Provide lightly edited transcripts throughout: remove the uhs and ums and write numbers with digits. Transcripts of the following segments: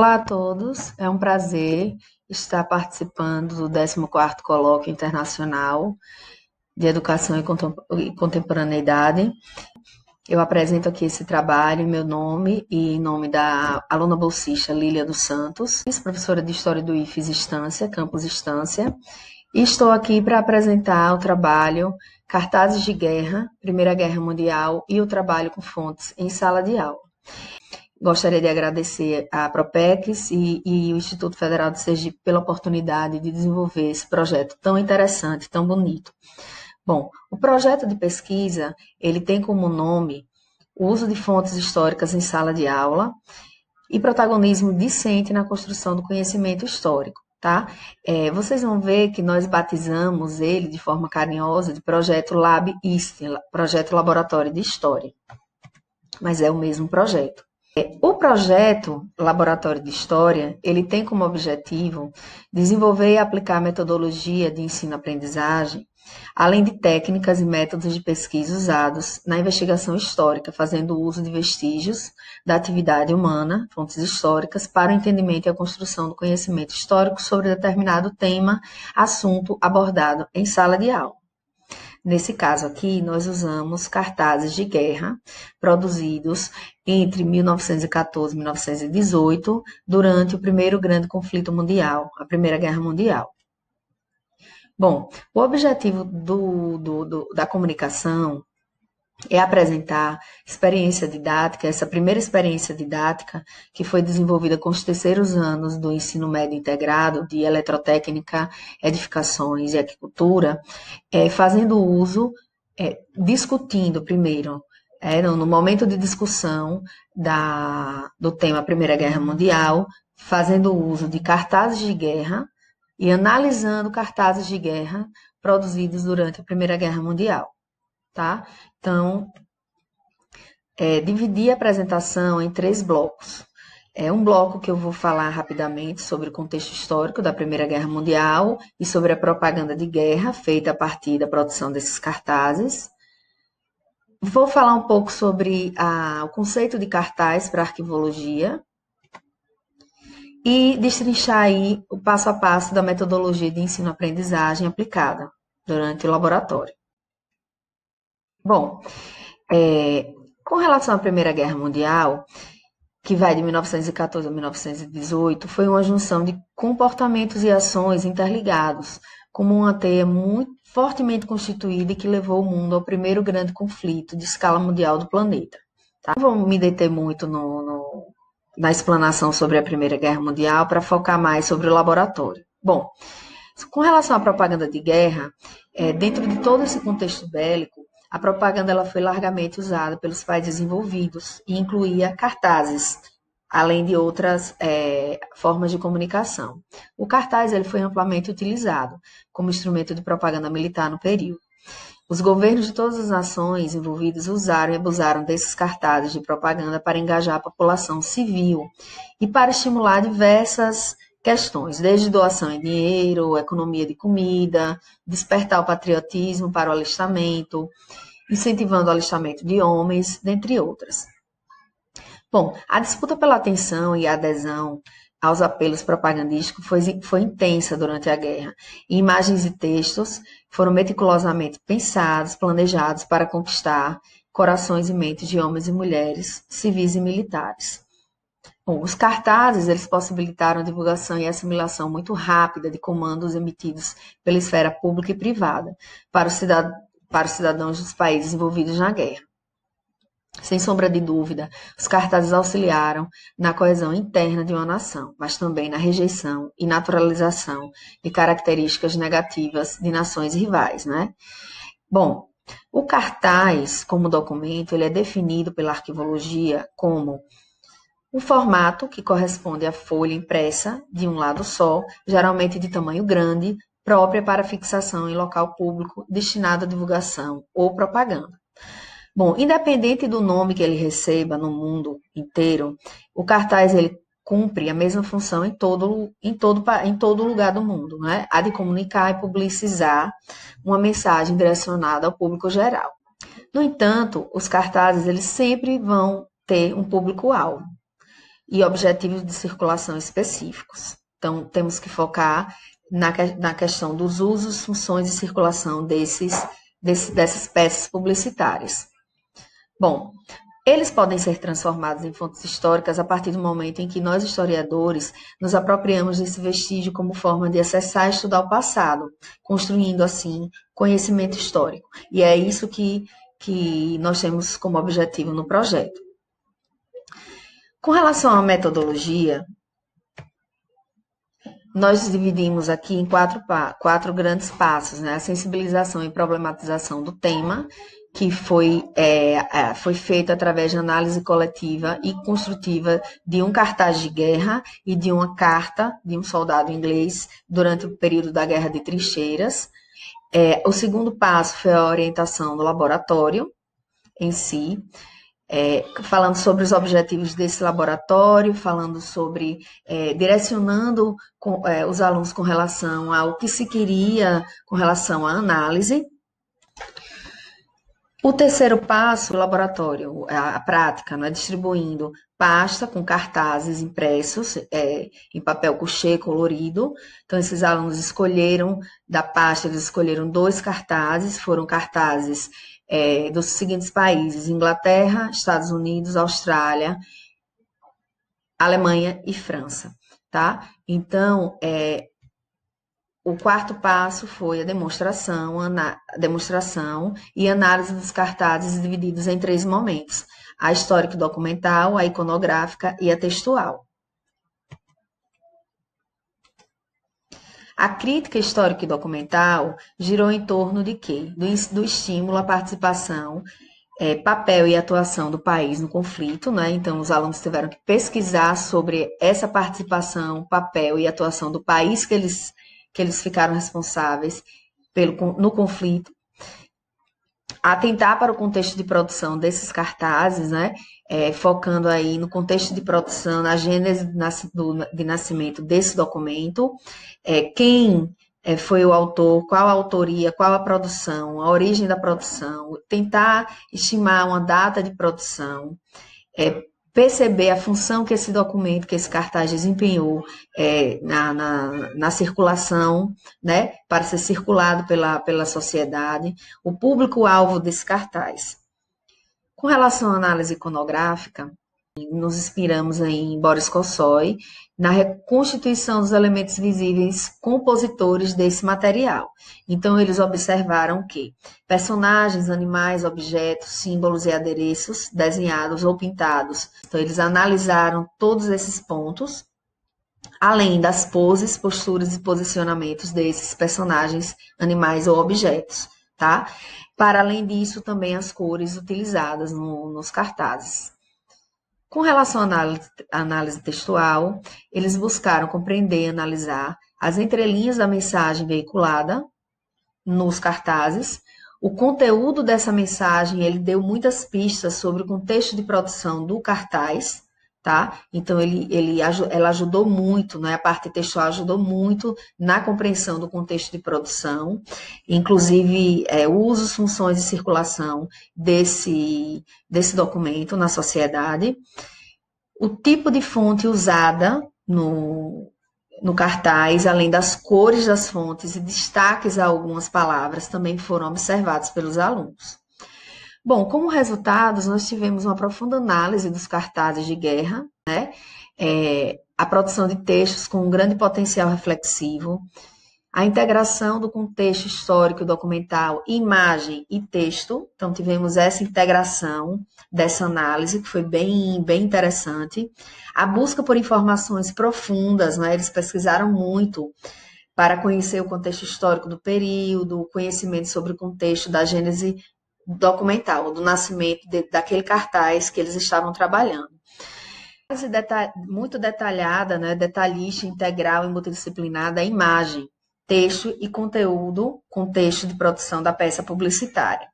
Olá a todos, é um prazer estar participando do 14º Colóquio Internacional de Educação e Contemporaneidade. Eu apresento aqui esse trabalho em meu nome e em nome da aluna bolsista Lília dos Santos, professora de História do IFES Estância, Campus Estância, e estou aqui para apresentar o trabalho Cartazes de Guerra, Primeira Guerra Mundial e o trabalho com fontes em sala de aula. Gostaria de agradecer à Propex e o Instituto Federal de Sergipe pela oportunidade de desenvolver esse projeto tão interessante, tão bonito. Bom, o projeto de pesquisa, ele tem como nome o uso de fontes históricas em sala de aula e protagonismo discente na construção do conhecimento histórico, tá? Vocês vão ver que nós batizamos ele de forma carinhosa de projeto Lab-IST, projeto Laboratório de História, mas é o mesmo projeto. O projeto Laboratório de História, ele tem como objetivo desenvolver e aplicar a metodologia de ensino-aprendizagem, além de técnicas e métodos de pesquisa usados na investigação histórica, fazendo uso de vestígios da atividade humana, fontes históricas, para o entendimento e a construção do conhecimento histórico sobre determinado tema, assunto abordado em sala de aula. Nesse caso aqui, nós usamos cartazes de guerra produzidos entre 1914 e 1918, durante o primeiro grande conflito mundial, a Primeira Guerra Mundial. Bom, o objetivo da comunicação é apresentar experiência didática, essa primeira experiência didática que foi desenvolvida com os terceiros anos do ensino médio integrado de eletrotécnica, edificações e agricultura, fazendo uso, discutindo primeiro, no momento de discussão do tema Primeira Guerra Mundial, fazendo uso de cartazes de guerra e analisando cartazes de guerra produzidos durante a Primeira Guerra Mundial. Tá? Então, dividi a apresentação em 3 blocos. Um bloco que eu vou falar rapidamente sobre o contexto histórico da Primeira Guerra Mundial e sobre a propaganda de guerra feita a partir da produção desses cartazes. Vou falar um pouco sobre o conceito de cartaz para arquivologia e destrinchar aí o passo a passo da metodologia de ensino-aprendizagem aplicada durante o laboratório. Bom, com relação à Primeira Guerra Mundial, que vai de 1914 a 1918, foi uma junção de comportamentos e ações interligados, como uma teia muito fortemente constituída e que levou o mundo ao primeiro grande conflito de escala mundial do planeta. Tá? Não vou me deter muito na explanação sobre a Primeira Guerra Mundial para focar mais sobre o laboratório. Bom, com relação à propaganda de guerra, dentro de todo esse contexto bélico, a propaganda ela foi largamente usada pelos países envolvidos e incluía cartazes, além de outras formas de comunicação. O cartaz ele foi amplamente utilizado como instrumento de propaganda militar no período. Os governos de todas as nações envolvidas usaram e abusaram desses cartazes de propaganda para engajar a população civil e para estimular diversas questões, desde doação em dinheiro, economia de comida, despertar o patriotismo para o alistamento, incentivando o alistamento de homens, dentre outras. Bom, a disputa pela atenção e a adesão aos apelos propagandísticos foi intensa durante a guerra, e imagens e textos foram meticulosamente pensados, planejados para conquistar corações e mentes de homens e mulheres, civis e militares. Bom, os cartazes eles possibilitaram a divulgação e assimilação muito rápida de comandos emitidos pela esfera pública e privada para os cidadãos dos países envolvidos na guerra. Sem sombra de dúvida, os cartazes auxiliaram na coesão interna de uma nação, mas também na rejeição e naturalização de características negativas de nações rivais, né? Bom, o cartaz, como documento, ele é definido pela arquivologia como um formato que corresponde à folha impressa de um lado só, geralmente de tamanho grande, própria para fixação em local público, destinado à divulgação ou propaganda. Bom, independente do nome que ele receba no mundo inteiro, o cartaz ele cumpre a mesma função em todo lugar do mundo, né? A de comunicar e publicizar uma mensagem direcionada ao público geral. No entanto, os cartazes eles sempre vão ter um público-alvo. e objetivos de circulação específicos. Então, temos que focar na questão dos usos, funções e circulação dessas peças publicitárias. Bom, eles podem ser transformados em fontes históricas a partir do momento em que nós, historiadores, nos apropriamos desse vestígio como forma de acessar e estudar o passado, construindo, assim, conhecimento histórico. E é isso que nós temos como objetivo no projeto. Com relação à metodologia, nós dividimos aqui em quatro grandes passos, né? A sensibilização e problematização do tema, que foi feito através de análise coletiva e construtiva de um cartaz de guerra e de uma carta de um soldado inglês durante o período da Guerra de Trincheiras. O segundo passo foi a orientação do laboratório em si, falando sobre os objetivos desse laboratório, falando sobre, direcionando os alunos com relação ao que se queria com relação à análise. O terceiro passo, o laboratório, a prática, né, distribuindo pasta com cartazes impressos em papel couché colorido. Então, esses alunos escolheram da pasta, eles escolheram 2 cartazes, foram cartazes dos seguintes países: Inglaterra, Estados Unidos, Austrália, Alemanha e França, tá? Então, o quarto passo foi a demonstração e análise dos cartazes divididos em 3 momentos: a histórico-documental, a iconográfica e a textual. A crítica histórica e documental girou em torno de quê? Do estímulo à participação, papel e atuação do país no conflito, né? Então, os alunos tiveram que pesquisar sobre essa participação, papel e atuação do país que eles ficaram responsáveis no conflito. Atentar para o contexto de produção desses cartazes, né? Focando aí no contexto de produção, na gênese de nascimento desse documento, quem foi o autor, qual a autoria, qual a produção, a origem da produção, tentar estimar uma data de produção, perceber a função que esse documento, que esse cartaz desempenhou na circulação, né, para ser circulado pela sociedade, o público-alvo desse cartaz. Com relação à análise iconográfica, nos inspiramos em Boris Kosoy na reconstituição dos elementos visíveis compositores desse material. Então, eles observaram que personagens, animais, objetos, símbolos e adereços desenhados ou pintados. Então, eles analisaram todos esses pontos, além das poses, posturas e posicionamentos desses personagens, animais ou objetos, tá? Para além disso, também as cores utilizadas nos cartazes. Com relação à análise textual, eles buscaram compreender e analisar as entrelinhas da mensagem veiculada nos cartazes. O conteúdo dessa mensagem, ele deu muitas pistas sobre o contexto de produção do cartaz, tá? Então, ela ajudou muito, né? A parte textual ajudou muito na compreensão do contexto de produção, inclusive usos, funções e circulação desse documento na sociedade. O tipo de fonte usada no cartaz, além das cores das fontes e destaques a algumas palavras, também foram observados pelos alunos. Bom, como resultados, nós tivemos uma profunda análise dos cartazes de guerra, né? A produção de textos com um grande potencial reflexivo, a integração do contexto histórico, documental, imagem e texto. Então, tivemos essa integração dessa análise, que foi bem interessante. A busca por informações profundas, né? Eles pesquisaram muito para conhecer o contexto histórico do período, o conhecimento sobre o contexto da gênese documental, do nascimento daquele cartaz que eles estavam trabalhando. Muito detalhada, né, detalhista, integral e multidisciplinar da imagem, texto e conteúdo, contexto de produção da peça publicitária.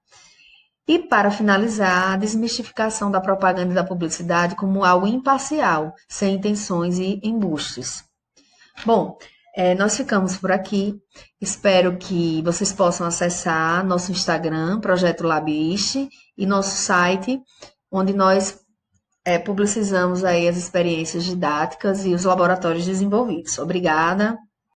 E, para finalizar, a desmistificação da propaganda e da publicidade como algo imparcial, sem intenções e embustes. Bom, nós ficamos por aqui. Espero que vocês possam acessar nosso Instagram, Projeto Labiste, e nosso site, onde nós publicizamos aí as experiências didáticas e os laboratórios desenvolvidos. Obrigada.